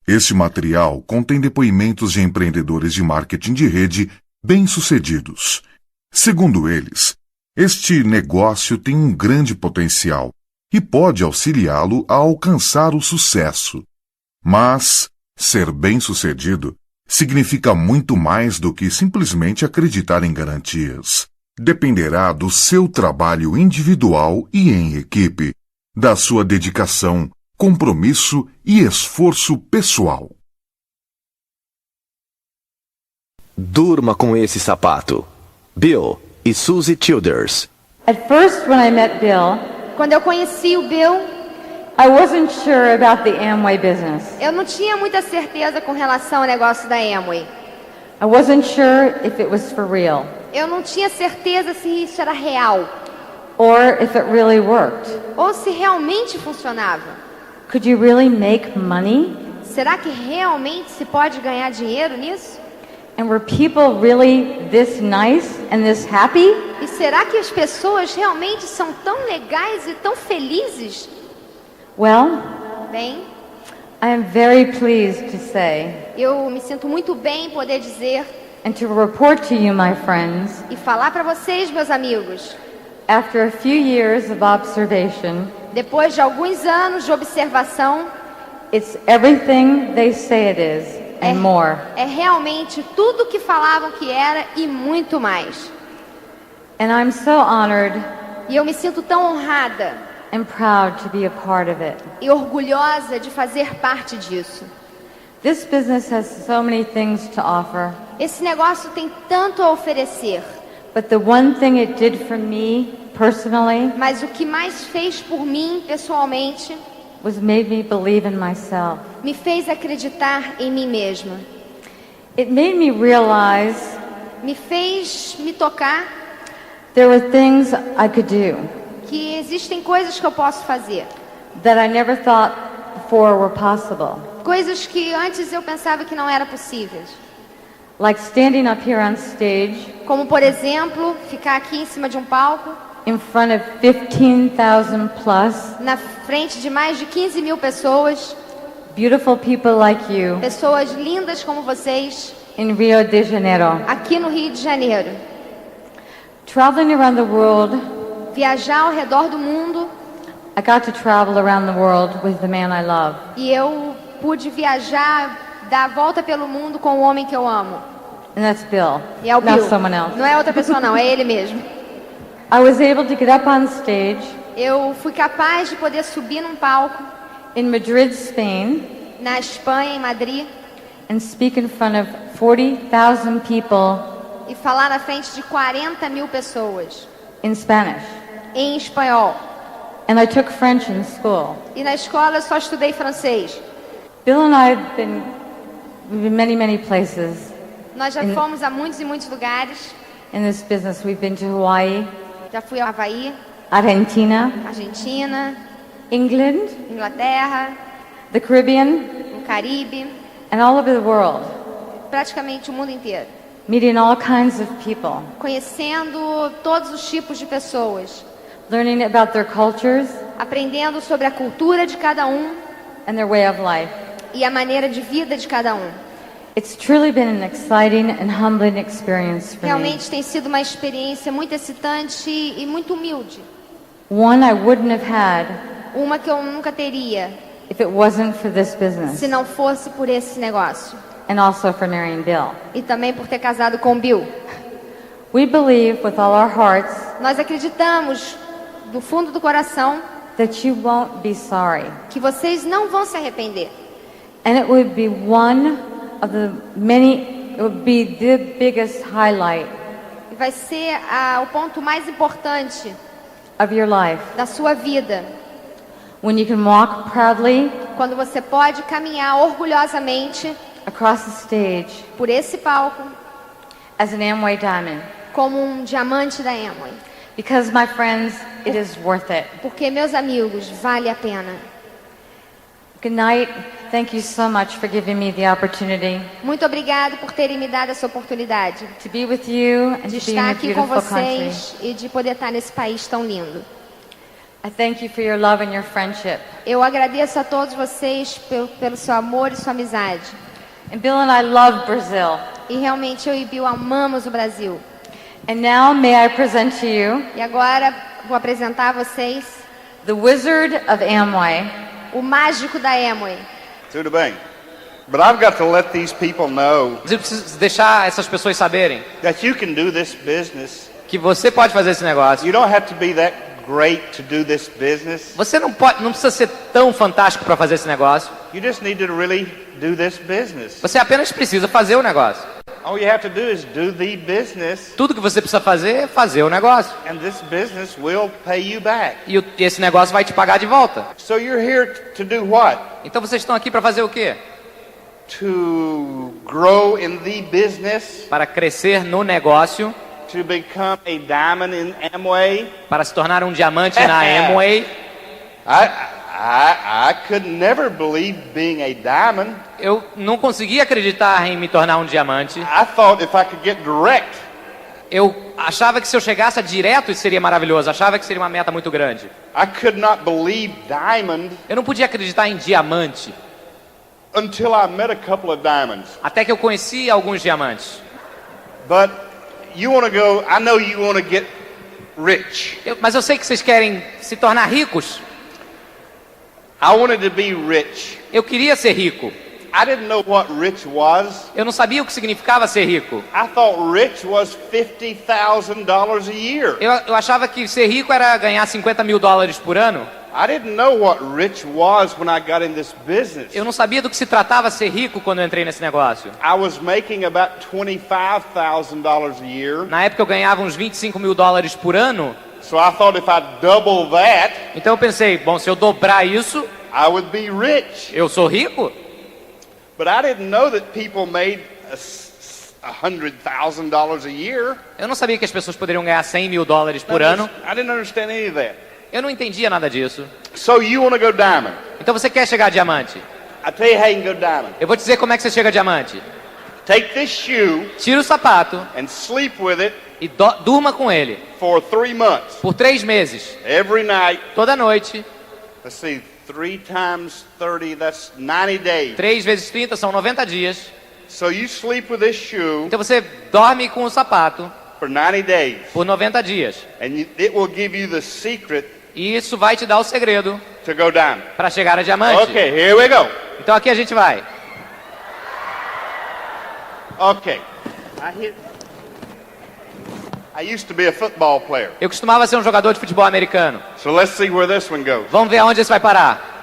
Este material contém depoimentos de empreendedores de marketing de rede bem-sucedidos. Segundo eles, este negócio tem um grande potencial e pode auxiliá-lo a alcançar o sucesso. Mas ser bem-sucedido significa muito mais do que simplesmente acreditar em garantias. Dependerá do seu trabalho individual e em equipe, da sua dedicação, compromisso e esforço pessoal. Durma com esse sapato. Bill e Suzy Childers. At first, when I met Bill, Quando eu conheci o Bill, I wasn't sure about the Amway business. eu não tinha muita certeza com relação ao negócio da Amway. I wasn't sure if it was for real Eu não tinha certeza se isso era real or if it really worked. ou se realmente funcionava. Could you really make money? Será que realmente se pode ganhar dinheiro nisso? And were people really this nice and this happy? E será que as pessoas realmente são tão legais e tão felizes? Well, Bem, I am very pleased to say eu me sinto muito bem em poder dizer and to report to you, my friends, e falar para vocês, meus amigos, after a few years of observation, depois de alguns anos de observação, it's everything they say it is and more. é realmente tudo o que falavam que era e muito mais. And I'm so honored E eu me sinto tão honrada and proud to be a part of it. e orgulhosa de fazer parte disso. This business has so many things to offer, Esse negócio tem tanto a oferecer, but the one thing it did for me personally mas o que mais fez por mim, pessoalmente, was made me believe in myself. me fez acreditar em mim mesma. It made me realize Me fez me tocar there were things I could do que existem coisas que eu posso fazer. that I never thought before were possible. Coisas que antes eu pensava que não eram possíveis. Like standing up here on stage Como, por exemplo, ficar aqui em cima de um palco, in front of 15,000 plus na frente de mais de 15 mil pessoas, beautiful people like you pessoas lindas como vocês, in Rio de Janeiro. aqui no Rio de Janeiro. Traveling around the world, Viajar ao redor do mundo, I got to travel around the world with the man I love. e eu pude viajar, dar a volta pelo mundo com o homem que eu amo. And that's Bill, E é o not Bill. someone else. Não é outra pessoa não, é ele mesmo. I was able to get up on stage Eu fui capaz de poder subir num palco in Madrid, Spain, na Espanha, em Madrid, and speak in front of 40,000 people e falar na frente de 40 mil pessoas, in Spanish. em espanhol. And I took French in school. E na escola eu só estudei francês. Bill and I have been, we've been many, many places Nós já fomos a muitos e muitos lugares. in this business. We've been to Hawaii, Já fui ao Havaí, Argentina, Argentina, England, Inglaterra, the Caribbean, no Caribe, and all over the world, praticamente o mundo inteiro. meeting all kinds of people, Conhecendo todos os tipos de pessoas, learning about their cultures aprendendo sobre a cultura de cada um and their way of life. e a maneira de vida de cada um. It's truly been an exciting and humbling experience for me. Realmente tem sido uma experiência muito excitante e muito humilde. One I wouldn't have had Uma que eu nunca teria if it wasn't for this business, se não fosse por esse negócio. and also for marrying Bill. E também por ter casado com o Bill. We believe with all our hearts Nós acreditamos do fundo do coração that you won't be sorry. que vocês não vão se arrepender. And it would be one of the many, it would be the biggest highlight E vai ser o ponto mais importante of your life da sua vida, when you can walk proudly quando você pode caminhar orgulhosamente across the stage por esse palco as an Amway diamond. como um diamante da Amway. Because, my friends, it is worth it. Porque, meus amigos, vale a pena. Good night. Thank you so much for giving me the opportunity Muito obrigado por terem me dado essa oportunidade to be with you and de to be in estar a aqui com beautiful country. vocês e de poder estar nesse país tão lindo. I thank you for your love and your friendship. Eu agradeço a todos vocês pelo seu amor e sua amizade. And Bill and I love Brazil. E realmente eu e Bill amamos o Brasil. And now may I present to you E agora vou apresentar a vocês the Wizard of Amway. o mágico da Amway. Tudo bem. But I've got to let these people know Eu preciso deixar essas pessoas saberem that you can do this business. que você pode fazer esse negócio. You don't have to be that great to do this business. Você não precisa ser tão fantástico para fazer esse negócio. You just need to really do this business. Você apenas precisa fazer o negócio. All you have to do is do the business, Tudo que você precisa fazer é fazer o negócio. and this business will pay you back. E esse negócio vai te pagar de volta. So you're here to do what? Então vocês estão aqui para fazer o quê? To grow in the business, Para crescer no negócio, to become a diamond in Amway. para se tornar um diamante na Amway. I could never believe being a diamond. Eu não conseguia acreditar em me tornar um diamante. I thought if I could get direct, Eu achava que se eu chegasse direto isso seria maravilhoso. Achava que seria uma meta muito grande. I could not believe diamond Eu não podia acreditar em diamante. until I met a couple of diamonds. Até que eu conheci alguns diamantes. But you want to go, I know you want to get rich. Mas eu sei que vocês querem se tornar ricos. I wanted to be rich. Eu queria ser rico. I didn't know what rich was. Eu não sabia o que significava ser rico. I thought rich was $50,000 a year. Eu achava que ser rico era ganhar $50.000 por ano. I didn't know what rich was when I got in this business. Eu não sabia do que se tratava ser rico quando eu entrei nesse negócio. I was making about $25,000 a year. Na época eu ganhava uns $25.000 por ano. So I thought if I double that, Então eu pensei, bom, se eu dobrar isso, I would be rich. eu sou rico? But I didn't know that people made $100,000 a year. Eu não sabia que as pessoas poderiam ganhar $100.000 por ano. I didn't understand any of that. Eu não entendia nada disso. So you want to go diamond? Então você quer chegar a diamante? I tell you how you can go diamond. Eu vou te dizer como é que você chega a diamante. Take this shoe Tira o sapato and sleep with it e durma com ele for 3 months. por 3 meses. Every night. Toda noite. Let's see, 3 times 30, that's 90 days. 3 vezes 30 são 90 dias. So you sleep with this shoe Então você dorme com o sapato for 90 days. por 90 dias. And it will give you the secret E isso vai te dar o segredo to go diamond. para chegar a diamante. Okay, here we go. Então aqui a gente vai. Okay. I used to be a football player. Eu costumava ser um jogador de futebol americano. So let's see where this one goes. Vamos ver aonde esse vai parar.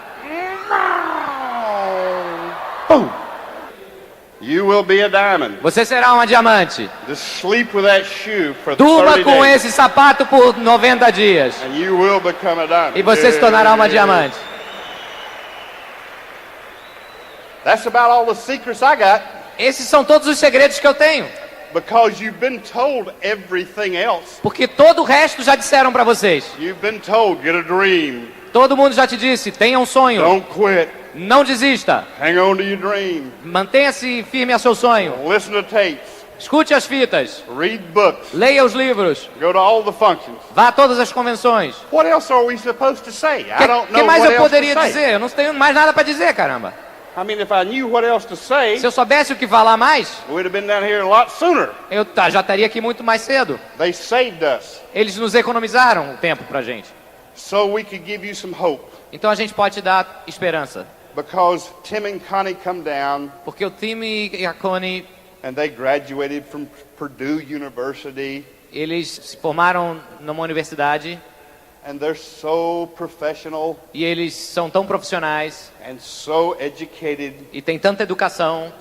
Boom. You will be a diamond. Você será uma diamante. Just sleep with that shoe for Durma 30 com days. esse sapato por 90 dias. And you will become a diamond. E você se tornará uma diamante. That's about all the secrets I got. Esses são todos os segredos que eu tenho. Because you've been told everything else. Porque todo o resto já disseram para vocês. You've been told, get a dream. Todo mundo já te disse, tenha um sonho. Don't quit. Não desista. Hang on to your dream. Mantenha-se firme a seu sonho. Listen to tapes. Escute as fitas. Read books. Leia os livros. Go to all the functions. Vá a todas as convenções. What else are we supposed to say? I don't O que know mais what eu else poderia to say. dizer? Eu não tenho mais nada para dizer, caramba. I mean, if I knew what else to say, Se eu soubesse o que falar mais, we'd have been down here a lot sooner. eu já estaria aqui muito mais cedo. They saved us Eles nos economizaram o tempo pra gente. so we could give you some hope. Então a gente pode te dar esperança. Because Tim and Connie come down Porque o time e a Connie, and they graduated from Purdue University eles se formaram numa universidade and they're so professional e eles são tão profissionais and so educated e têm tanta educação.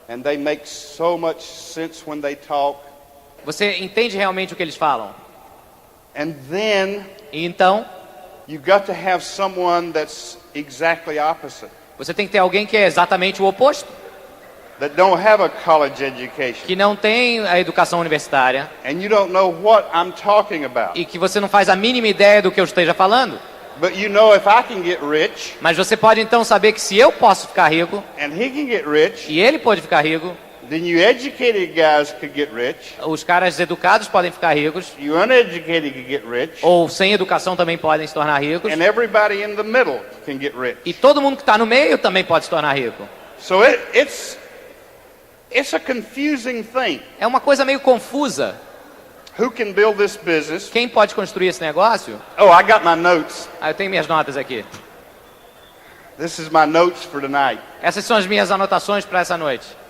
and they make so much sense when they talk. Você entende realmente o que eles falam. And then E então, you got to have someone that's exactly opposite, você tem que ter alguém que é exatamente o oposto. that don't have a college education. Que não tem a educação universitária And you don't know what I'm talking about. e que você não faz a mínima ideia do que eu esteja falando. But you know if I can get rich Mas você pode então saber que se eu posso ficar rico and he can get rich, e ele pode ficar rico, Then you educated guys could get rich. Os caras educados podem ficar ricos. You uneducated could get rich. Ou sem educação também podem se tornar ricos. And everybody in the middle can get rich. E todo mundo que está no meio também pode se tornar rico. So it's a confusing thing. É uma coisa meio confusa. Who can build this business? Quem pode construir esse negócio? Oh, I got my notes. Eu tenho minhas notas aqui. This is my notes for tonight. Essas são as minhas anotações para essa noite.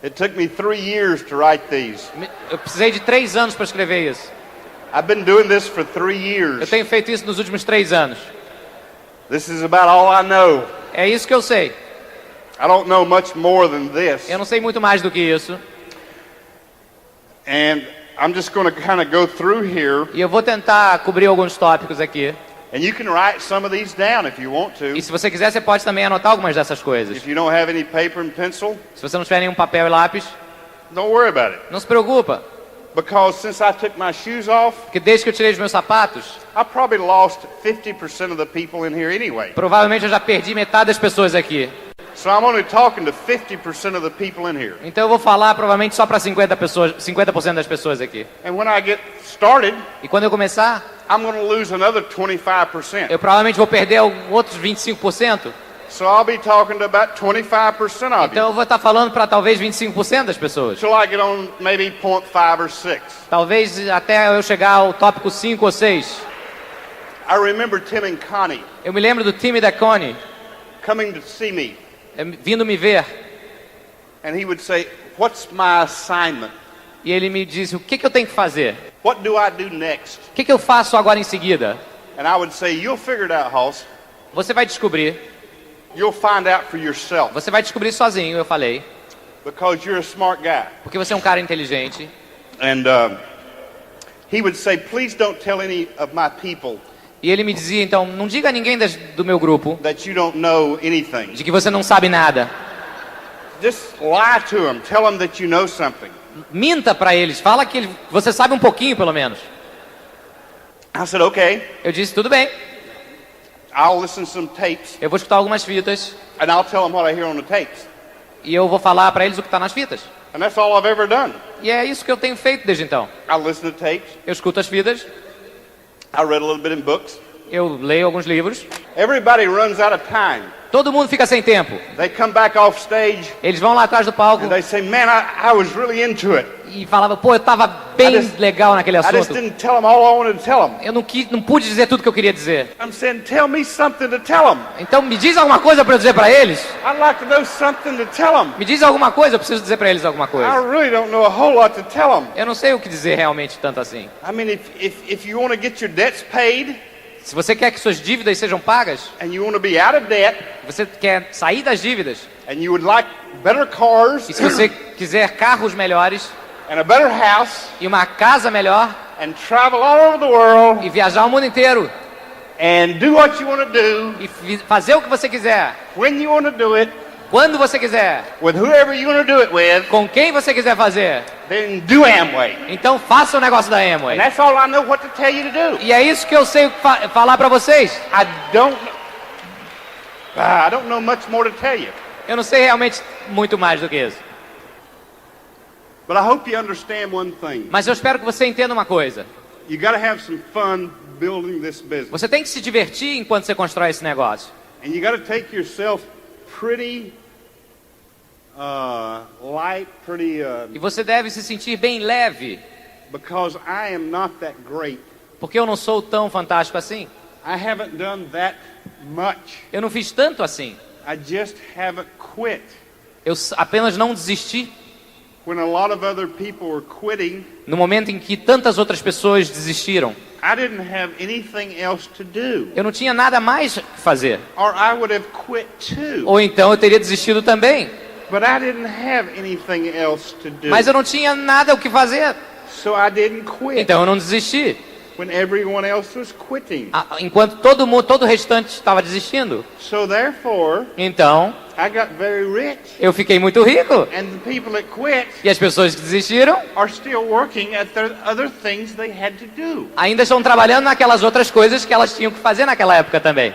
It took me 3 years to write these. Eu precisei de 3 anos para escrever isso. I've been doing this for 3 Eu years. tenho feito isso nos últimos 3 anos. This is about all I know. É isso que eu sei. I don't know much more than this. Eu não sei muito mais do que isso. And I'm just going to kind of go through here. E eu vou tentar cobrir alguns tópicos aqui. And you can write some of these down if you want to. E se você quiser, você pode também anotar algumas dessas coisas. If you don't have any paper and pencil, Se você não tiver nenhum papel e lápis, don't worry about it. não se preocupa. Because since I took my shoes off, Porque desde que eu tirei os meus sapatos, I probably lost 50% of the people in here anyway. provavelmente eu já perdi metade das pessoas aqui. So I'm only talking to 50% of the people in here. Então eu vou falar provavelmente só para 50% das pessoas aqui. And when I get started, E quando eu começar, I'm going to lose another 25%. eu provavelmente vou perder outros 25%. So I'll be talking to about 25% of Então you. eu vou estar falando para talvez 25% das pessoas. Till I get on maybe 0.5 or 6. Talvez até eu chegar ao tópico 5 ou 6. I remember Tim and Connie Eu me lembro do time da Connie coming to see me. vindo me ver. And he would say, "What's my assignment? E ele me disse, o que eu tenho que fazer? What do I do next?" O que eu faço agora em seguida? And I would say, "You'll figure it out, Hoss. Você vai descobrir. You'll find out for yourself. Você vai descobrir sozinho, eu falei. Because you're a smart guy." Porque você é um cara inteligente. And he would say, "Please don't tell any of my people E ele me dizia, então, não diga a ninguém do meu grupo that you don't know anything. de que você não sabe nada. Just lie to them. Tell them that you know something." Minta para eles. Fala que você sabe um pouquinho, pelo menos. I said, "Okay, Eu disse, tudo bem. I'll listen to some tapes Eu vou escutar algumas fitas. and I'll tell them what I hear on the tapes." E eu vou falar para eles o que está nas fitas. And that's all I've ever done. E é isso que eu tenho feito desde então. I listen to tapes. Eu escuto as fitas. I read a little bit in books. Eu leio alguns livros. Everybody runs out of time. Todo mundo fica sem tempo. They come back off stage Eles vão lá atrás do palco and they say, "Man, I was really into it. e falavam, pô, eu tava bem legal naquele I just assunto. didn't tell them all I wanted to tell them." Eu não pude dizer tudo que eu queria dizer. I'm saying, "Tell me something to tell them. Então me diz alguma coisa para eu dizer para eles. I'd like to know something to tell them. Me diz alguma coisa, eu preciso dizer para eles alguma I coisa. really don't know a whole lot to tell them." Eu não sei o que dizer realmente tanto assim. I mean, if you want to get your debts paid Se você quer que suas dívidas sejam pagas, and you want to be out of debt você quer sair das dívidas, and you would like better cars e se você quiser carros melhores and a better house e uma casa melhor and travel all over the world e viajar o mundo inteiro and do what you want to do e fazer o que você quiser, when you want to do it quando você quiser, with whoever you want to do it with, com quem você quiser fazer, then do Amway. então faça o negócio da Amway. And that's all I know what to tell you to do. E é isso que eu sei falar para vocês. I don't know much more to tell you. Eu não sei realmente muito mais do que isso. But I hope you understand one thing. Mas eu espero que você entenda uma coisa. You got to have some fun building this business. Você tem que se divertir enquanto você constrói esse negócio. And you got to take yourself pretty light, pretty E você deve se sentir bem leve, because I am not that great. porque eu não sou tão fantástico assim. I haven't done that much. Eu não fiz tanto assim. I just haven't quit. Eu apenas não desisti. When a lot of other people were quitting, No momento em que tantas outras pessoas desistiram, I didn't have anything else to do. eu não tinha nada mais que fazer. Or I would have quit too. Ou então eu teria desistido também. But I didn't have anything else to do. Mas eu não tinha nada o que fazer. So I didn't quit. Então eu não desisti. When everyone else was quitting. Enquanto todo o restante estava desistindo. So therefore, Então I got very rich. eu fiquei muito rico. And the people that quit E as pessoas que desistiram are still working at their other things they had to do. ainda estão trabalhando naquelas outras coisas que elas tinham que fazer naquela época também.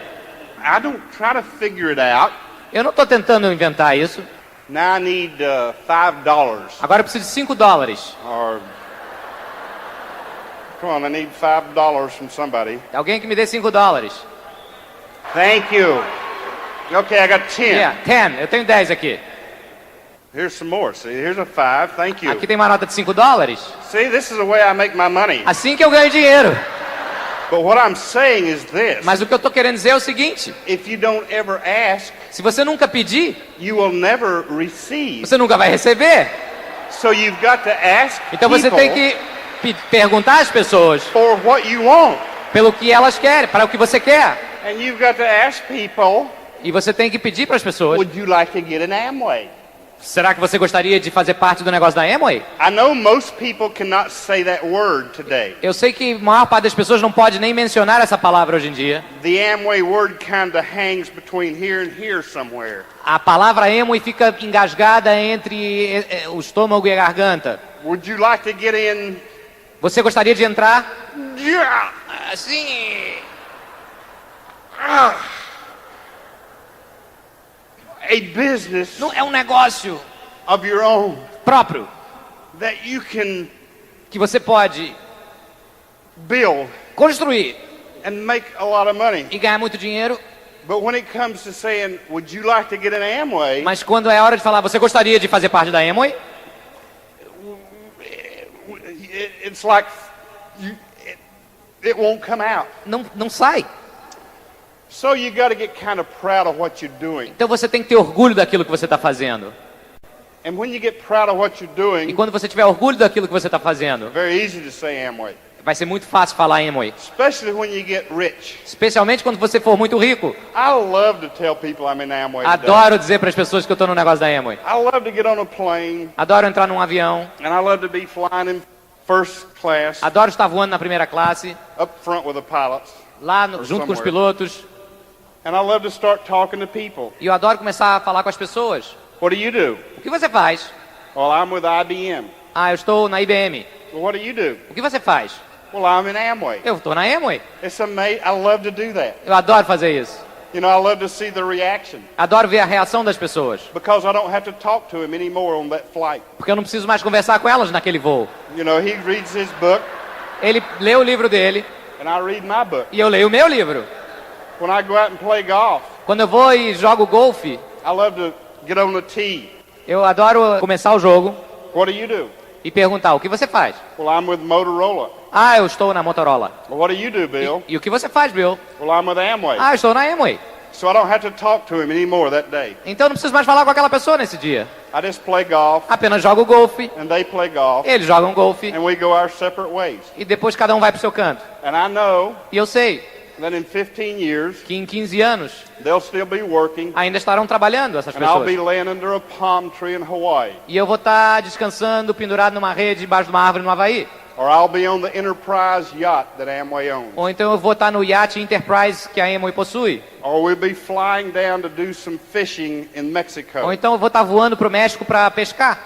I don't try to figure it out. Eu não estou tentando inventar isso. Now I need $5. Agora eu preciso de $5. Or, come on, I need $5 from somebody. Alguém que me dê $5. Thank you. Okay, I got 10. Yeah, 10. Eu tenho 10 aqui. Here's some more. See, here's a 5. Thank you. Aqui tem uma nota de $5. See, this is the way I make my money. Assim que eu ganho dinheiro. But what I'm saying is this. Mas o que eu tô querendo dizer é o seguinte: If you don't ever ask, se você nunca pedir, you will never receive. você nunca vai receber. So you've got to ask Então você tem que perguntar às pessoas for what you want. pelo que elas querem, para o que você quer. And you've got to ask people, E você tem que pedir para as pessoas: would you like to get an Amway? será que você gostaria de fazer parte do negócio da Amway? I know most people cannot say that word today. Eu sei que a maior parte das pessoas não pode nem mencionar essa palavra hoje em dia. The Amway word kind of hangs between here and here somewhere. A palavra Amway fica engasgada entre o estômago e a garganta. Would you like to get in? Você gostaria de entrar? Yeah. Assim. A business Não é um negócio of your own próprio that you can que você pode build construir and make a lot of money. e ganhar muito dinheiro. But when it comes to saying, would you like to get an Amway? Mas quando é hora de falar, você gostaria de fazer parte da Amway? It's like it won't come out. Não sai. So you got to get kind of proud of what you're doing. Então você tem que ter orgulho daquilo que você está fazendo. And when you get proud of what you're E doing, quando você tiver orgulho daquilo que você está fazendo, very easy to say Amway. vai ser muito fácil falar Amway. Especially when you get rich. Especialmente quando você for muito rico. I love to tell people I'm in Amway today. Adoro dizer para as pessoas que eu estou no negócio da Amway. I love to get on a plane, Adoro entrar num avião. and I love to be flying in first class, Adoro estar voando na primeira classe, up front with the pilots. lá junto com os pilotos. And I love to start talking to people. E eu adoro começar a falar com as pessoas. What do you do? O que você faz? Well, I'm with IBM. Ah, eu estou na IBM. Well, what do you do? O que você faz? Well, I'm in Amway. Eu estou na Amway. It's amazing. I love to do that. Eu adoro fazer isso. You know, I love to see the reaction Adoro ver a reação das pessoas. because I don't have to talk to him anymore on that flight. Porque eu não preciso mais conversar com elas naquele voo. You know, he reads his book Ele lê o livro dele and I read my book. e eu leio o meu livro. When I go out and play golf, Quando eu vou e jogo golfe, I love to get on the tee. eu adoro começar o jogo What do you do? e perguntar: o que você faz? Well, I'm with Motorola. Ah, eu estou na Motorola. Well, what do you do, Bill? E o que você faz, Bill? Well, I'm with Amway. Ah, eu estou na Amway. So I don't have to talk to him anymore that day. Então eu não preciso mais falar com aquela pessoa nesse dia. I just play golf Apenas jogo golfe, and they play golf eles jogam golfe and we go our separate ways. e depois cada um vai pro seu canto. And I know E eu sei that in 15 years, que em 15 anos they'll still be working ainda estarão trabalhando essas and I'll be pessoas. laying under a palm tree in Hawaii. E eu vou estar descansando, pendurado numa rede, debaixo de uma árvore no Havaí. Or I'll be on the Enterprise yacht that Amway owns. Ou então eu vou estar no iate Enterprise que a Amway possui. Or we'll be flying down to do some fishing in Mexico. Ou então eu vou estar voando pro México para pescar.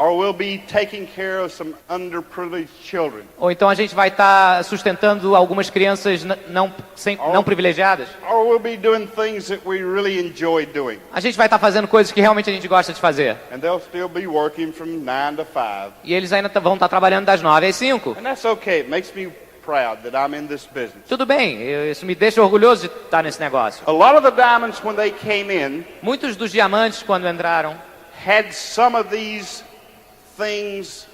Or we'll be taking care of some underprivileged children. Ou então a gente vai estar sustentando algumas crianças não privilegiadas. Or we'll be doing things that we really enjoy doing. A gente vai estar fazendo coisas que realmente a gente gosta de fazer. And they'll still be working from 9 to 5. E eles ainda vão estar trabalhando das 9 às 5. And that's okay. It makes me proud that I'm in this business. Tudo bem, isso me deixa orgulhoso de estar nesse negócio. A lot of the diamonds, when they came in, Muitos dos diamantes, quando entraram, had some of these things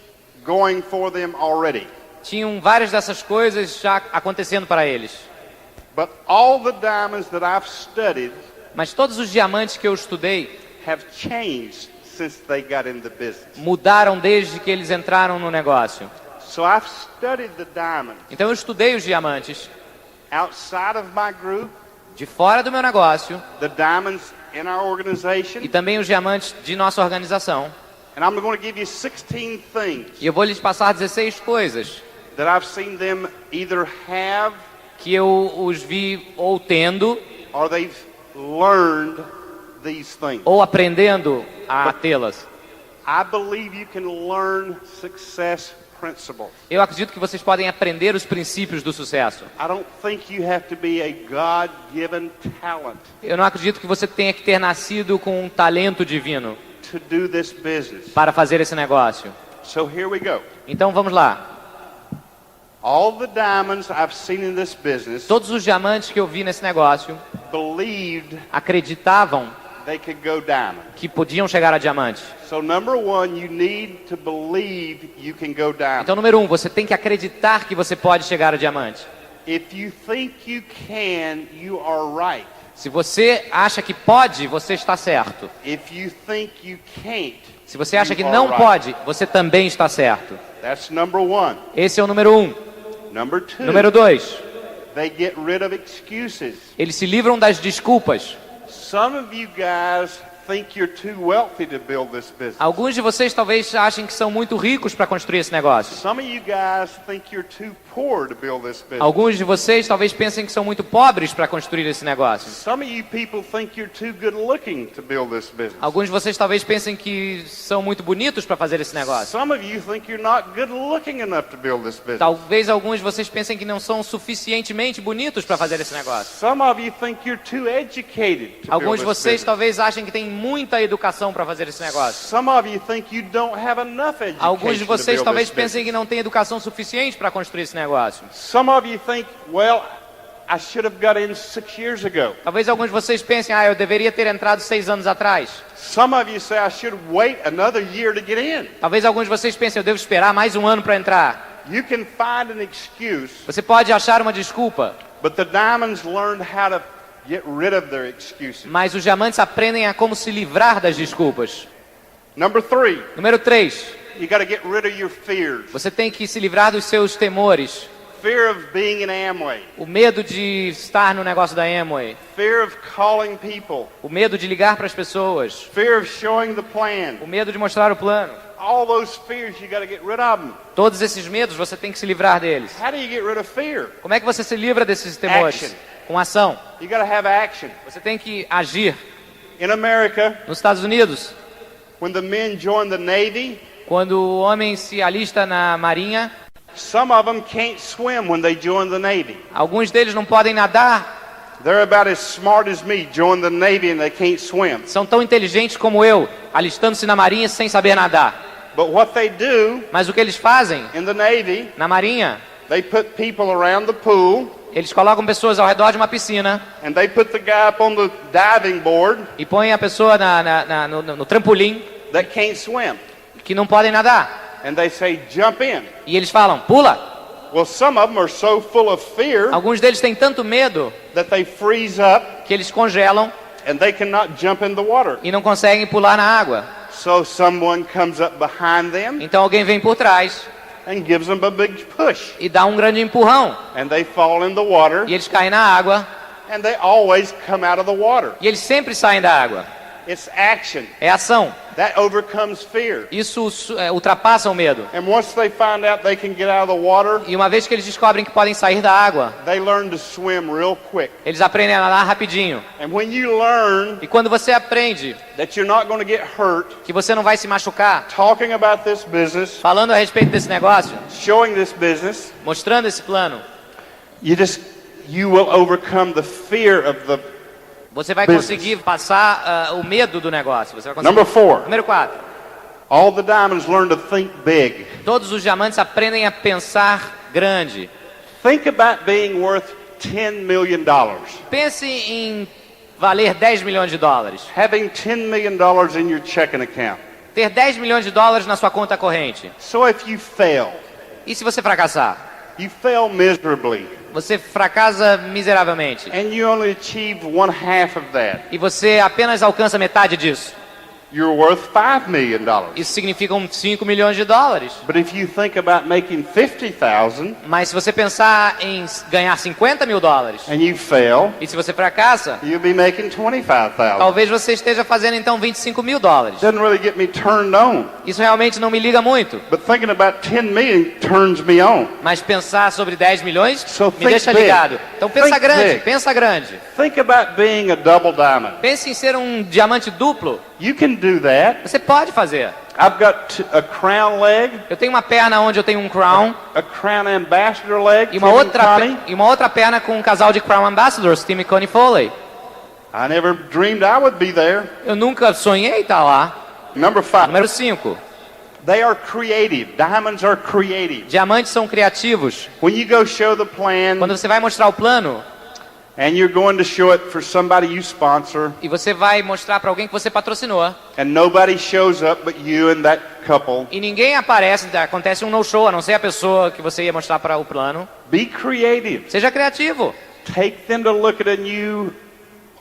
going for them already. tinham várias dessas coisas já acontecendo para eles. But all the diamonds that I've studied Mas todos os diamantes que eu estudei have changed since they got in the business. mudaram desde que eles entraram no negócio. So I've studied the diamonds Então eu estudei os diamantes outside of my group, de fora do meu negócio the diamonds in our organization, e também os diamantes de nossa organização. and I'm going to give you 16 things E eu vou lhes passar 16 coisas that I've seen them either have que eu os vi ou tendo or they've learned these things. ou aprendendo a tê-las. I believe you can learn success principles. Eu acredito que vocês podem aprender os princípios do sucesso. I don't think you have to be a God-given talent Eu não acredito que você tenha que ter nascido com um talento divino to do this business. para fazer esse negócio. So here we go. Então vamos lá. All the diamonds I've seen in this business Todos os diamantes que eu vi nesse negócio believed acreditavam they could go diamond. que podiam chegar a diamante. So number one, you need to believe you can go diamond. Então, número 1, você tem que acreditar que você pode chegar a diamante. If you think you can, you are right. Se você acha que pode, você está certo. If you think you can't, Se você acha you que are não right. pode, você também está certo. That's number one. Esse é o número 1. Number two, Número 2, they get rid of excuses. eles se livram das desculpas. Some of you guys think you're too wealthy to build this business. Alguns de vocês talvez achem que são muito ricos para construir esse negócio. Some of you guys think you're too poor to build this business. Alguns de vocês talvez pensem que são muito pobres para construir esse negócio. Some of you people think you're too good looking to build this business. Alguns de vocês talvez pensem que são muito bonitos para fazer esse negócio. Some of you think you're not good looking enough to build this business. Talvez alguns de vocês pensem que não são suficientemente bonitos para fazer esse negócio. Some of you think you're too educated to Alguns build de this vocês business. talvez achem que têm muita educação para fazer esse negócio. Some of you think you don't have enough education Alguns de to vocês build talvez this pensem business. que não têm educação suficiente para construir esse negócio. Some of you think, well, I should have got in 6 years ago. Talvez alguns de vocês pensem, eu deveria ter entrado 6 anos atrás. Some of you say I should wait another year to get in. Talvez alguns de vocês pensem, eu devo esperar mais um ano para entrar. You can find an excuse, Você pode achar uma desculpa, but the diamonds learned how to get rid of their excuses. mas os diamantes aprendem a como se livrar das desculpas. Number 3, Número 3, you got to get rid of your fears. você tem que se livrar dos seus temores. Fear of being in Amway. O medo de estar no negócio da Amway. Fear of calling people. O medo de ligar para as pessoas. Fear of showing the plan. O medo de mostrar o plano. All those fears, you got to get rid of them. Todos esses medos, você tem que se livrar deles. How do you get rid of fear? Como é que você se livra desses temores? Action. Com ação. You got to have action. Você tem que agir. In America, Nos Estados Unidos, when the men join the Navy, quando o homem se alista na marinha, some of them can't swim when they join the Navy. alguns deles não podem nadar. They're about as smart as me, join the Navy and they can't swim. São tão inteligentes como eu, alistando-se na marinha sem saber nadar. But what they do Mas o que eles fazem in the Navy, na marinha, they put people around the pool eles colocam pessoas ao redor de uma piscina and they put the guy up on the diving board e põem a pessoa no trampolim that can't swim. que não podem nadar. And they say, jump in. E eles falam, pula. Well, some of them are so full of fear Alguns deles têm tanto medo that they freeze up que eles congelam and they cannot jump in the water. e não conseguem pular na água. So someone comes up behind them Então alguém vem por trás and gives them a big push. e dá um grande empurrão. And they fall in the water E eles caem na água and they always come out of the water. e eles sempre saem da água. It's action. É ação. That overcomes fear. Isso ultrapassa o medo. And once they find out they can get out of the water, E uma vez que eles descobrem que podem sair da água, they learn to swim real quick. eles aprendem a nadar rapidinho. And when you learn E quando você aprende that you're not going to get hurt, que você não vai se machucar, talking about this business, falando a respeito desse negócio, showing this business, mostrando esse plano, you will overcome the fear of the você vai business. conseguir passar o medo do negócio. Você vai conseguir. Number 4. Número 4. All the diamonds learn to think big. Todos os diamantes aprendem a pensar grande. Think about being worth $10 million. Pense em valer 10 milhões de dólares. Having $10 million in your checking account. Ter 10 milhões de dólares na sua conta corrente. So if you fail, E se você fracassar? you fail miserably, Você fracassa miseravelmente. and you only achieve one half of that, E você apenas alcança metade disso. you're worth $5 million. Isso significa 5 milhões de dólares. But if you think about making 50,000 Mas se você pensar em ganhar 50 mil dólares, and you fail, e se você fracassa, you'll be making 25,000. talvez você esteja fazendo então 25 mil dólares. Doesn't really get me turned on. Isso realmente não me liga muito. But thinking about 10 million turns me on. Mas pensar sobre 10 milhões So me think deixa big. ligado. Então pensa Think grande, big. pensa grande. Think about being a double diamond. Pense em ser um diamante duplo. You can do that. Você pode fazer. I've got a crown leg, Eu tenho uma perna onde eu tenho um crown a crown ambassador leg, e Tim uma and Connie. outra perna com um casal de crown ambassadors, Tim e Connie Foley. I never dreamed I would be there. Eu nunca sonhei estar lá. Number 5. Número 5. They are creative. Diamonds are creative. Diamantes são criativos. When you go show the plan, Quando você vai mostrar o plano and you're going to show it for somebody you sponsor, e você vai mostrar para alguém que você patrocinou and nobody shows up but you and that couple, e ninguém aparece, acontece um no-show, a não ser a pessoa que você ia mostrar para o plano. be creative. Seja criativo. Take them to look at a new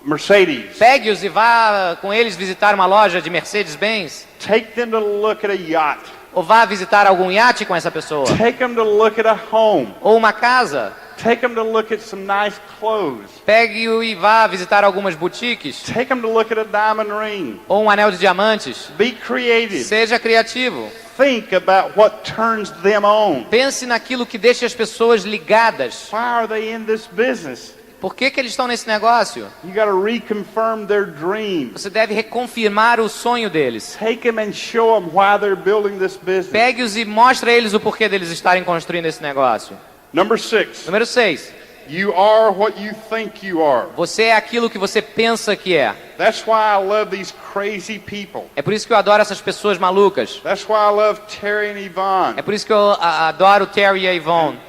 Mercedes. Pegue-os e vá com eles visitar uma loja de Mercedes-Benz. Take them to look at a yacht. Ou vá visitar algum iate com essa pessoa. Take them to look at a home. Ou uma casa. Take them to look at some nice clothes. Pegue-o e vá visitar algumas boutiques. Take them to look at a diamond ring. Ou um anel de diamantes. Be creative. Seja criativo. Think about what turns them on. Pense naquilo que deixa as pessoas ligadas. Why are they in this business? Por que eles estão nesse negócio? You got to reconfirm their dream. Você deve reconfirmar o sonho deles. Take them and show them why they're building this business. Pegue-os e mostre a eles o porquê deles estarem construindo esse negócio. Number 6. Número 6. You are what you think you are. Você é aquilo que você pensa que é. That's why I love these crazy people. É por isso que eu adoro essas pessoas malucas. That's why I love Terry and Yvonne. É por isso que eu adoro o Terry e a Yvonne.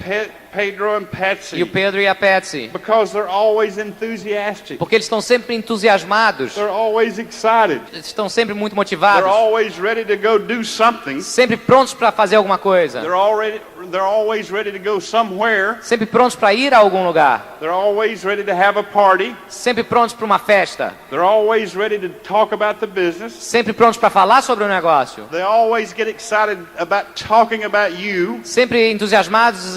Pedro and Patsy. E o Pedro e a Patsy. Because they're always enthusiastic. Porque eles estão sempre entusiasmados. They're always excited. Eles estão sempre muito They're motivados. always ready to go do something. Sempre prontos para fazer alguma coisa. They're always ready to go somewhere. Sempre prontos para ir a algum lugar. They're always ready to have a party. Sempre prontos para uma festa. They're always ready to talk about the business. Sempre prontos para falar sobre o negócio. They always get excited about talking about you. Sempre entusiasmados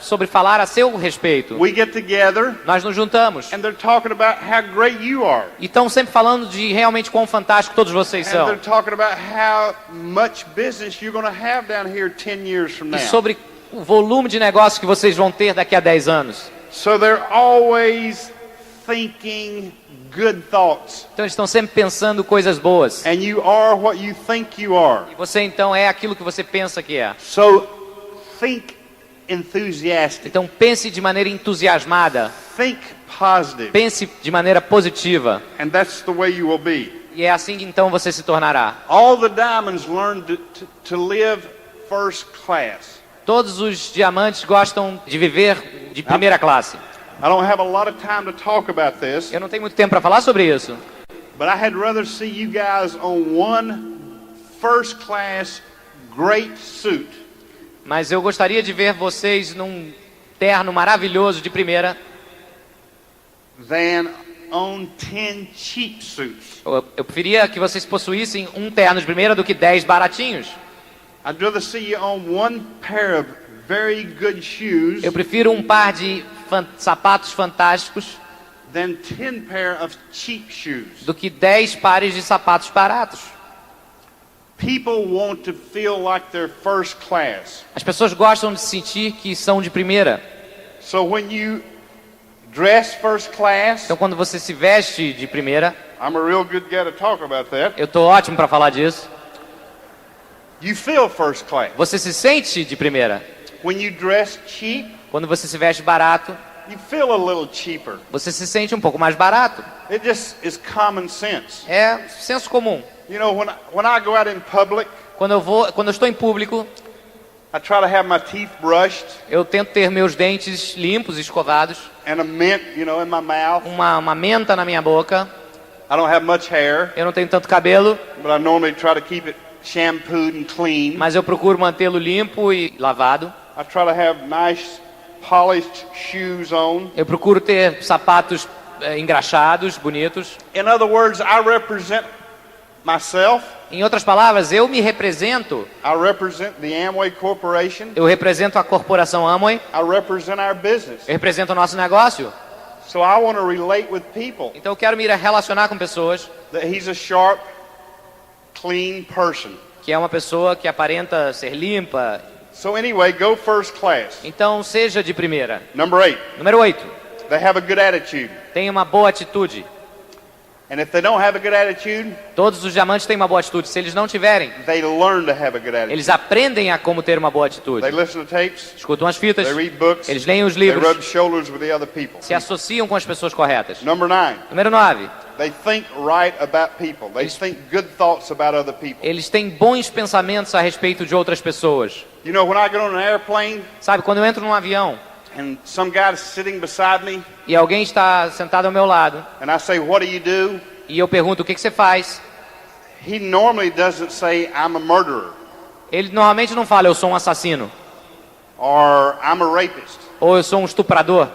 sobre falar a seu respeito. We get together. Nós nos juntamos. And they're talking about how great you are. E estão sempre falando de realmente quão fantástico todos vocês And são. they're talking about how much business you're going to have down here 10 years from now. E sobre o volume de negócio que vocês vão ter daqui a 10 anos. So they're always thinking good thoughts. Então eles estão sempre pensando coisas boas. And you are what you think you are. E você então é aquilo que você pensa que é. So think enthusiastic. Então pense de maneira entusiasmada. Think positive. Pense de maneira positiva. And that's the way you will be. E é assim que então você se tornará. All the diamonds learn to live first class. Todos os diamantes gostam de viver de primeira classe. I don't have a lot of time to talk about this. Eu não tenho muito tempo para falar sobre isso. But I had rather see you guys on one first class great suit. Mas eu gostaria de ver vocês num terno maravilhoso de primeira. Than on 10 cheap suits. Eu preferia que vocês possuíssem um terno de primeira do que 10 baratinhos. I'd rather see you on one pair of very good shoes. Eu prefiro um par de sapatos fantásticos than 10 pair of cheap shoes. do que 10 pares de sapatos baratos. People want to feel like they're first class. As pessoas gostam de sentir que são de primeira. So when you dress first class, Então quando você se veste de primeira, I'm a real good guy to talk about that. eu tô ótimo para falar disso. You feel first class. Você se sente de primeira. When you dress cheap, Quando você se veste barato, you feel a little cheaper. você se sente um pouco mais barato. It just is common sense. É senso comum. You know, when I go out in public, Quando eu estou em público, I try to have my teeth brushed eu tento ter meus dentes limpos, escovados, and a mint, you know, in my mouth. uma menta na minha boca. I don't have much hair, Eu não tenho tanto cabelo, but I normally try to keep it shampooed and clean. mas eu procuro mantê-lo limpo e lavado. I try to have nice polished shoes on. Eu procuro ter sapatos engraxados, bonitos. In other words, I represent myself. Em outras palavras, eu me represento. I represent the Amway Corporation. Eu represento a corporação Amway. I represent our business. Eu represento o nosso negócio. So I want to relate with people Então eu quero me relacionar com pessoas that he's a sharp, clean person. que é uma pessoa que aparenta ser limpa. So anyway, go first class. Então seja de primeira. Number 8, Número 8. they have a good attitude. Tenha uma boa atitude. And if they don't have a good attitude, Todos os diamantes têm uma boa atitude. Se eles não tiverem, they learn to have a good attitude. eles aprendem a como ter uma boa atitude. They listen to tapes, Escutam as fitas, they read books, eles leem os they livros, rub shoulders with the other people. se associam com as pessoas corretas. Number 9, Número 9. They think right about people. They think good thoughts about other people. Eles têm bons pensamentos a respeito de outras pessoas. You know, when I get on an airplane Sabe, quando eu entro num avião and some guy is sitting beside me e alguém está sentado ao meu lado and I say, "What do you do?" e eu pergunto o que você faz, He normally doesn't say, "I'm a murderer," ele normalmente não fala eu sou um assassino, or "I'm a rapist," ou eu sou um estuprador,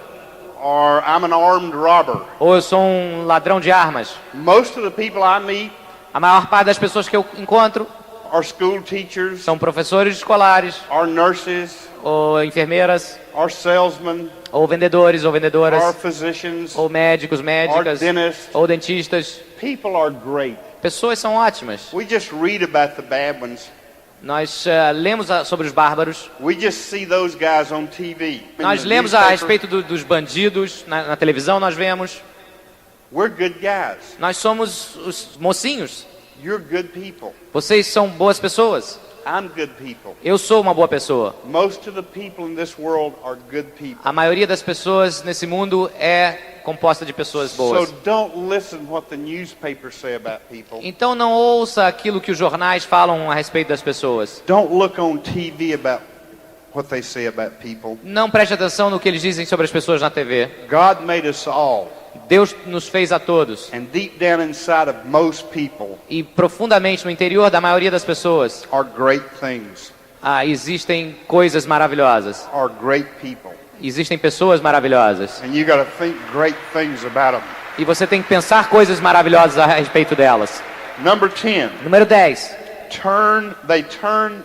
or "I'm an armed robber." ou eu sou um ladrão de armas. Most of the people I meet A maior parte das pessoas que eu encontro are school teachers, são professores escolares, are nurses, ou enfermeiras, are salesmen, ou vendedores ou are vendedoras, physicians, ou médicos, médicas, are dentists. ou dentistas. People are great. Pessoas são ótimas. We just read about the bad ones. Nós lemos sobre os bárbaros. We just see those guys on TV. Nós lemos a respeito dos bandidos na televisão, nós vemos. We're good guys. Nós somos os mocinhos. You're good people. Vocês são boas pessoas. I'm good people. Eu sou uma boa pessoa. Most of the people in this world are good people. A maioria das pessoas nesse mundo é composta de pessoas boas. So don't listen what the newspapers say about people. Então não ouça aquilo que os jornais falam a respeito das pessoas. Don't look on TV about what they say about people. Não preste atenção no que eles dizem sobre as pessoas na TV. God made us all. Deus nos fez a todos. And deep down inside of most people E profundamente no interior da maioria das pessoas are great things. existem coisas maravilhosas. Are great people. Existem pessoas maravilhosas. And you got to think great things about them. E você tem que pensar coisas maravilhosas a respeito delas. Number 10. Número 10.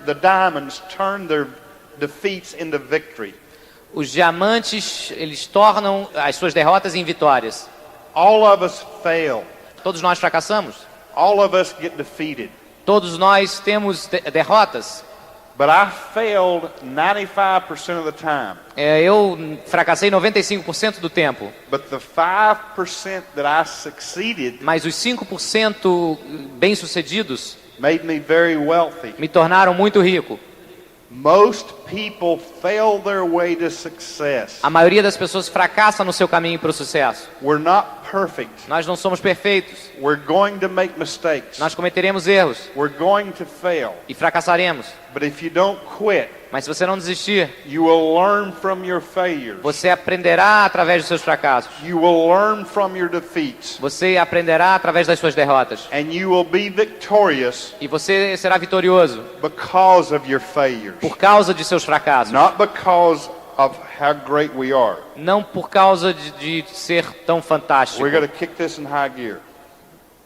The diamonds turn their defeats into victory. Os diamantes, eles tornam as suas derrotas em vitórias. All of us fail. Todos nós fracassamos. All of us get defeated. Todos nós temos derrotas. But I failed 95% of the time. Eu fracassei 95% do tempo. But the 5% that I succeeded Mas os 5% bem-sucedidos made me very wealthy. me tornaram muito rico. Most people fail their way to success. A maioria das pessoas fracassa no seu caminho para o sucesso. We're not perfect. Nós não somos perfeitos. We're going to make mistakes. Nós cometeremos erros We're going to fail. e fracassaremos. But if you don't quit, Mas se você não desistir, you will learn from your failures. você aprenderá através dos seus fracassos. You will learn from your defeats. Você aprenderá através das suas derrotas. And you will be victorious E você será vitorioso because of your failures. por causa de seus fracassos. Not because of how great we are. Não por causa de ser tão fantástico. We're going to kick this in high gear.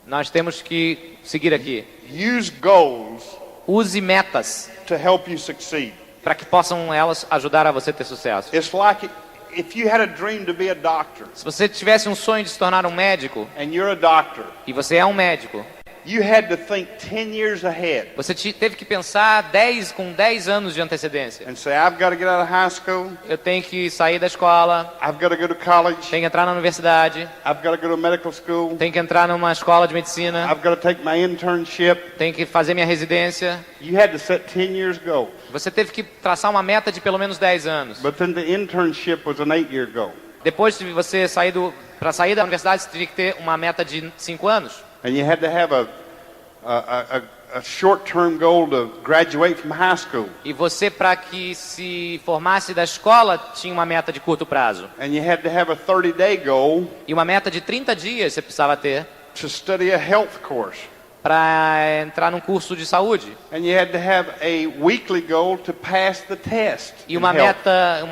Nós temos que seguir aqui. Use goals Use metas to help you succeed. para que possam elas ajudar a você ter sucesso. It's like if you had a dream to be a doctor Se você tivesse um sonho de se tornar um médico, and you're a doctor, e você é um médico, you had to think 10 years ahead você teve que pensar com 10 anos de antecedência. and say, I've got to get out of high school, Eu tenho que sair da escola, I've got to go to college, tenho que entrar na universidade, I've got to go to medical school, tenho que entrar numa escola de medicina, I've got to take my internship. tenho que fazer minha residência. You had to set 10 years goals. Você teve que traçar uma meta de pelo menos 10 anos. But then the internship was an 8-year goal. Depois de você sair da universidade, você teria que ter uma meta de 5 anos. And you had to have a short-term goal to graduate from high school. E você, para que se formasse da escola, tinha uma meta de curto prazo. And you had to have a 30-day goal E uma meta de 30 dias você precisava ter to study a health course. para entrar num curso de saúde. And you had to have a weekly goal to pass the test. E in uma health.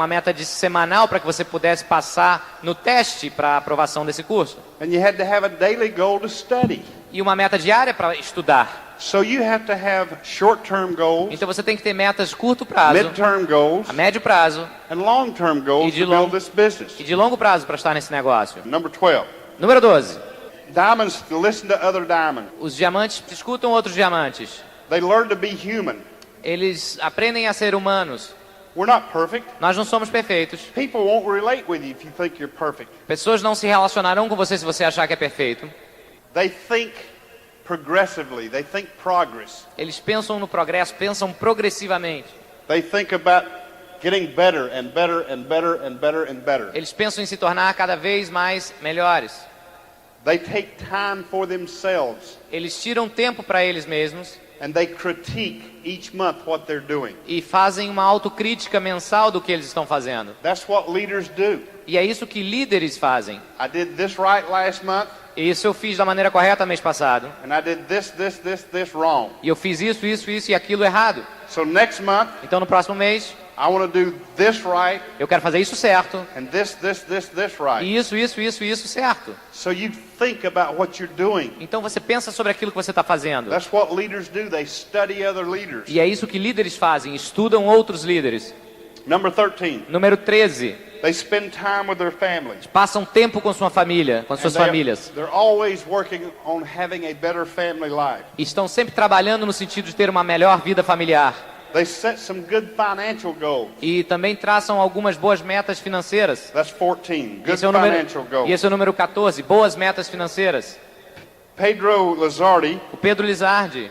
meta de semanal para que você pudesse passar no teste para aprovação desse curso. And you had to have a daily goal to study. E uma meta diária para estudar. So you have to have short-term goals, Então você tem que ter metas de curto prazo, mid-term goals, a médio prazo and long-term goals E de to build this business. e de longo prazo para estar nesse negócio. Number 12. Número 12. Diamonds listen to other diamonds. Os diamantes escutam outros diamantes. They learn to be human. Eles aprendem a ser humanos. We're not perfect. Nós não somos perfeitos. People won't relate with you if you think you're perfect. Pessoas não se relacionarão com você se você achar que é perfeito. They think progressively. They think progress. Eles pensam no progresso, pensam progressivamente. They think about getting better and better and better and better and better. Eles pensam em se tornar cada vez mais melhores. They take time for themselves Eles tiram tempo para eles mesmos and they critique each month what they're doing. e fazem uma autocrítica mensal do que eles estão fazendo. That's what leaders do. E é isso que líderes fazem. I did this right last month, Isso eu fiz da maneira correta mês passado. and I did this wrong. E eu fiz isso e aquilo errado. So next month, Então no próximo mês, I want to do this right eu quero fazer isso certo. and this right. E isso certo. So you think about what you're doing. Então você pensa sobre aquilo que você está fazendo. That's what leaders do. They study other leaders. E é isso que líderes fazem, estudam outros líderes. Number 13. Número 13. They spend time with their families. Passam tempo com sua família, com suas famílias. They're always working on having a better family life. Estão sempre trabalhando no sentido de ter uma melhor vida familiar. They set some good financial goals. E também traçam algumas boas metas financeiras. That's 14. Good Esse é o financial número, goals. e esse é o número 14, boas metas financeiras. Pedro Lizardi O Pedro Lizardi,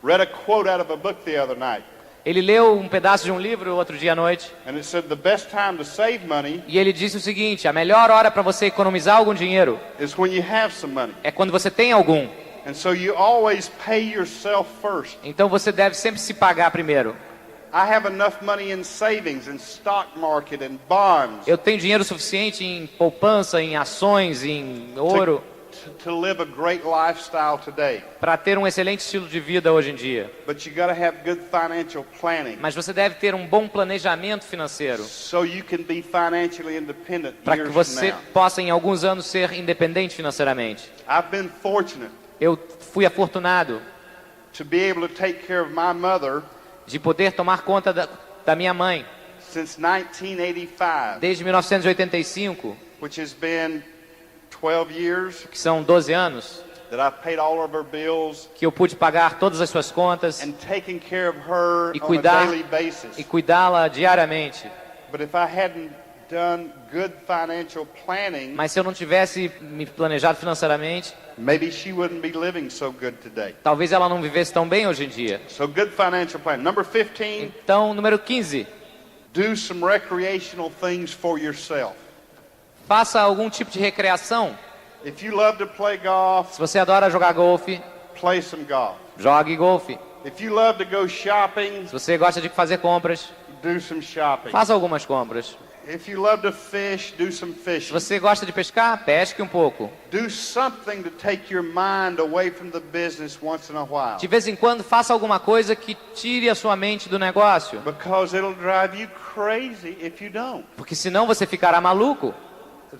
read a quote out of a book the other night. ele leu um pedaço de um livro outro dia à noite. And it said the best time to save money E ele disse o seguinte: a melhor hora para você economizar algum dinheiro is when you have some money. é quando você tem algum. And so you always pay yourself first. Então você deve sempre se pagar primeiro. I have enough money in savings, in stock market, and bonds Eu tenho dinheiro suficiente em poupança, em ações, em ouro, to live a great lifestyle today. para ter um excelente estilo de vida hoje em dia. But you got to have good financial planning Mas você deve ter um bom planejamento financeiro so you can be financially independent para que years from você now. possa em alguns anos ser independente financeiramente. I've been fortunate Eu fui afortunado to be able to take care of my mother de poder tomar conta da minha mãe since 1985, desde 1985, which has been 12 years que são 12 anos, that I've paid all of her bills que eu pude pagar todas as suas contas and taken care of her e on a cuidar daily basis. e cuidá-la diariamente. But if I hadn't done good financial planning, Mas se eu não tivesse me planejado financeiramente, maybe she wouldn't be living so good today. talvez ela não vivesse tão bem hoje em dia. So good financial planning. Number 15, Então, número 15, do some recreational things for yourself. faça algum tipo de recreação. If you love to play golf, Se você adora jogar golfe, play some golf. jogue golfe. If you love to go shopping, Se você gosta de fazer compras, do some shopping. faça algumas compras. If you love to fish, do some Se fishing. você gosta de pescar, pesque um pouco. Do something to take your mind away from the business once in a while. De vez em quando, faça alguma coisa que tire a sua mente do negócio. Because it'll drive you crazy if you don't. Porque senão você ficará maluco.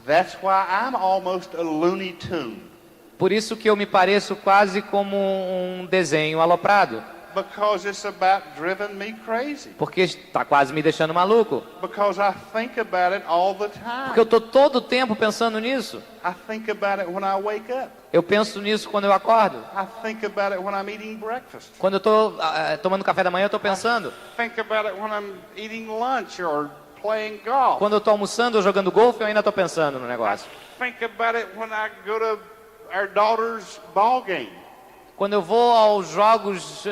That's why I'm almost a Looney Tune. Por isso que eu me pareço quase como um desenho aloprado. Because it's about driving me crazy. Porque está quase me deixando maluco. Because I think about it all the Porque eu time. estou todo o tempo pensando nisso. I think about it when I wake up. Eu penso nisso quando eu acordo. I think about it when I'm eating breakfast. Quando eu estou tomando café da manhã, eu estou pensando. Think about it when I'm eating lunch or playing golf. Quando eu estou almoçando ou jogando golfe, eu ainda estou pensando no I negócio. think about it when I go to our daughter's ball game. Quando eu vou aos jogos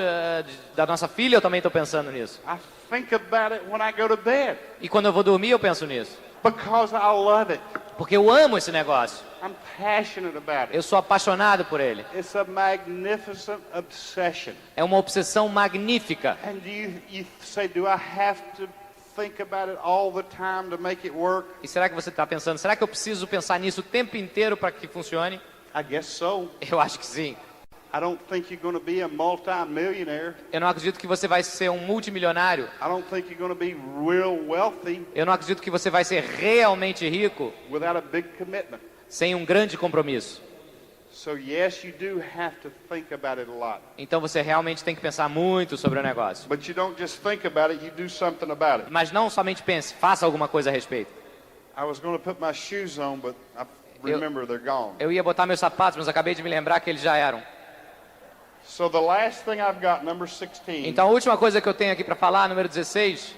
da nossa filha, eu também estou pensando nisso. I think about it when I go to bed. E quando eu vou dormir, eu penso nisso. Because I love it. Porque eu amo esse negócio. I'm passionate about it. Eu sou apaixonado por ele. It's a magnificent obsession. É uma obsessão magnífica. And you say, do I have to think about it all the time to make it work? E será que você está pensando, será que eu preciso pensar nisso o tempo inteiro para que funcione? I guess so. Eu acho que sim. I don't think you're going to be a multi-millionaire. Eu não acredito que você vai ser um multimilionário. I don't think you're going to be real wealthy Eu não acredito que você vai ser realmente rico without a big commitment. sem um grande compromisso. So yes, you do have to think about it a lot. Então você realmente tem que pensar muito sobre o negócio. But you don't just think about it, you do something about it. Mas não somente pense, faça alguma coisa a respeito. I was going to put my shoes on, but I remember they're gone. Eu ia botar meus sapatos, mas acabei de me lembrar que eles já eram. So the last thing I've got, number 16. Então a última coisa que eu tenho aqui para falar, número 16,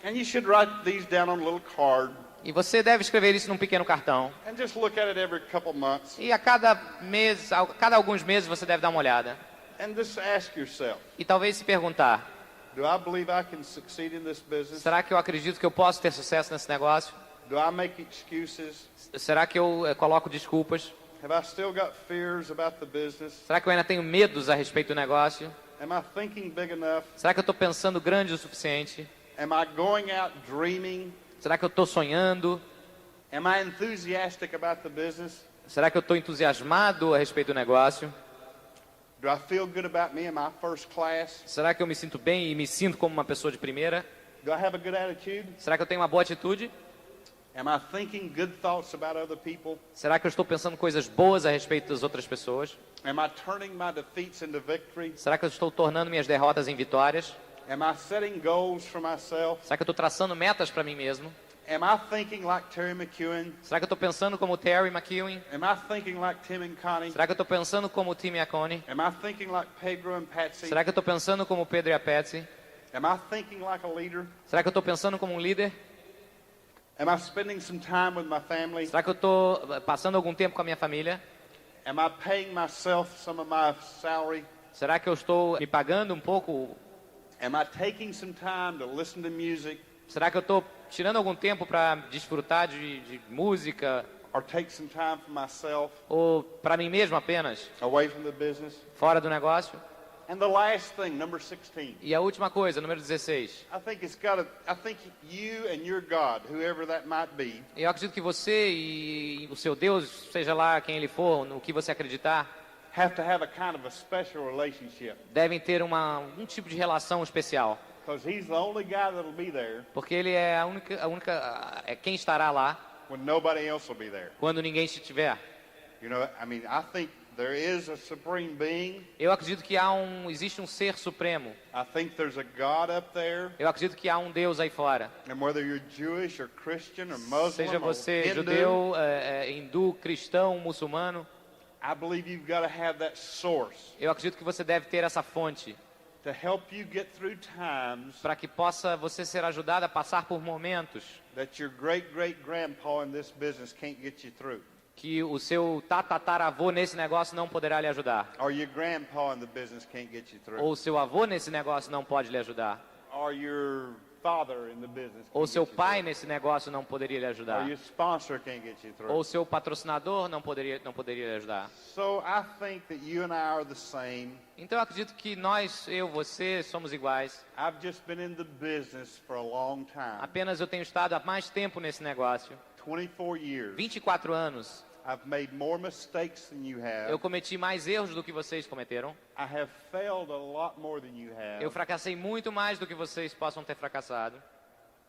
And you should write these down on a little card e você deve escrever isso num pequeno cartão. and just look at it every couple months E a cada mês, a cada alguns meses você deve dar uma olhada. and just ask yourself, E talvez se perguntar, do I believe I can succeed in this business? será que eu acredito que eu posso ter sucesso nesse negócio? Do I make excuses? Será que eu coloco desculpas? Have I still got fears about the business? Será que eu ainda tenho medos a respeito do negócio? Am I thinking big enough? Será que eu estou pensando grande o suficiente? Am I going out dreaming? Será que eu estou sonhando? Am I enthusiastic about the business? Será que eu estou entusiasmado a respeito do negócio? Do I feel good about me? Am I first class? Será que eu me sinto bem e me sinto como uma pessoa de primeira? Do I have a good attitude? Será que eu tenho uma boa atitude? Am I thinking good thoughts about other people? Será que eu estou pensando coisas boas a respeito das outras pessoas? Am I turning my defeats into victory? Será que eu estou tornando minhas derrotas em vitórias? Am I setting goals for myself? Será que eu estou traçando metas para mim mesmo? Am I thinking like Terry McEwen? Será que eu estou pensando como Terry McEwen? Am I thinking like Tim and Connie? Será que eu estou pensando como Tim e a Connie? Am I thinking like Pedro and Patsy? Será que eu estou pensando como o Pedro e a Patsy? Am I thinking like a leader? Será que eu estou pensando como um líder? Am I spending some time with my family? Será que eu estou passando algum tempo com a minha família? Am I paying myself some of my salary? Será que eu estou me pagando um pouco? Am I taking some time to listen to music Será que eu estou tirando algum tempo para desfrutar de música? or take some time for myself Ou para mim mesmo apenas? away from the business? Fora do negócio? And the last thing, number 16. E a última coisa, número 16. I think you and your God, whoever that might be, Eu acredito que você e o seu Deus, seja lá quem ele for, no que você acreditar, have to have a kind of a special relationship. devem ter um tipo de relação especial. Because he's the only guy that'll be there Porque ele é é quem estará lá when nobody else will be there. quando ninguém estiver. You know, I mean, I think there is a supreme being. Eu acredito que existe um ser supremo. I think there's a God up there. Eu acredito que há um Deus aí fora. And whether you're Jewish or Christian or Muslim Seja or você Hindu, judeu, hindu, cristão, muçulmano, I believe you've got to have that source eu acredito que você deve ter essa fonte to help you get through times para que possa você ser ajudado a passar por momentos that your great-great-grandpa in this business can't get you through. que o seu tataravô nesse negócio não poderá lhe ajudar. Or your grandpa in the business can't get you through. Ou seu avô nesse negócio não pode lhe ajudar. Or your father in the business Ou can't seu get you pai through. nesse negócio não poderia lhe Or ajudar. your sponsor can't get you through. Ou seu patrocinador não poderia lhe ajudar. So I think that you and I are the same. Então eu acredito que nós, eu, você, somos iguais. I've just been in the business for a long time. Apenas eu tenho estado há mais tempo nesse negócio. 24 years. 24 anos. I've made more mistakes than you have. Eu cometi mais erros do que vocês cometeram. I have failed a lot more than you have. Eu fracassei muito mais do que vocês possam ter fracassado.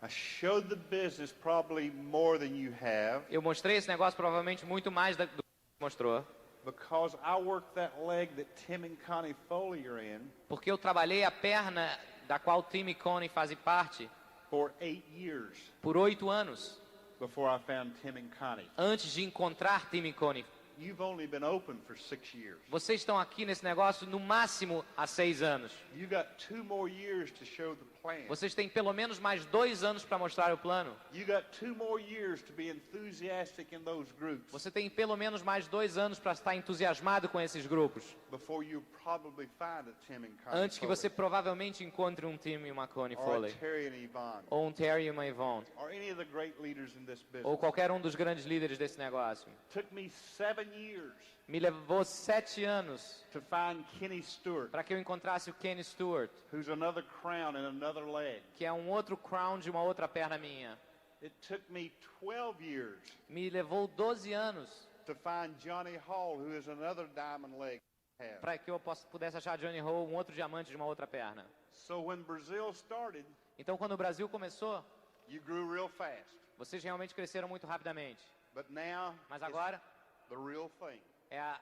I showed the business probably more than you have Eu mostrei esse negócio provavelmente muito mais do que você mostrou. because I worked that leg that Tim and Connie Foley are in Porque eu trabalhei a perna da qual Tim e Connie fazem parte for 8 years por 8 anos. before I found Tim and Connie. Antes de encontrar Tim e Connie. You've only been open for 6 years. Vocês estão aqui nesse negócio no máximo há 6 anos. You got 2 more years to show the plan. Vocês têm pelo menos mais 2 anos para mostrar o plano. You got 2 more years to be enthusiastic in those groups Você tem pelo menos mais 2 anos para estar entusiasmado com esses grupos. before you probably find a Tim and Connie Antes que você Foley, provavelmente encontre um Tim e uma Connie or a Foley. Terry and Yvonne, Ou um Terry e uma Yvonne. or any of the great leaders in this Ou business. qualquer um dos grandes líderes desse negócio. Took me 7 years Me levou 7 anos to find Kenny Stewart, para que eu encontrasse o Kenny Stewart, who's another crown and another leg. que é um outro crown de uma outra perna minha. It took me 12 years Me levou 12 anos to find Johnny Hall, who is another diamond leg. para que eu pudesse achar Johnny Ho, um outro diamante de uma outra perna. So when Brazil started, Então, quando o Brasil começou, you grew real fast. vocês realmente cresceram muito rapidamente. But now, Mas it's agora, the real thing.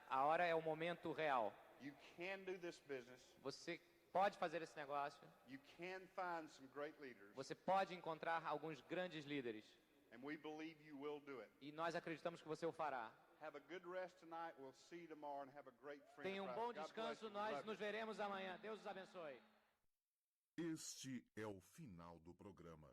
a hora é o momento real. You can do this business. Você pode fazer esse negócio. You can find some great leaders. Você pode encontrar alguns grandes líderes. And we believe you will do it. E nós acreditamos que você o fará. Have a good rest tonight. We'll see you tomorrow and have a great friend. Tenha um bom God bless descanso. you. Nós Love you. nos veremos amanhã. Deus os abençoe. Este é o final do programa.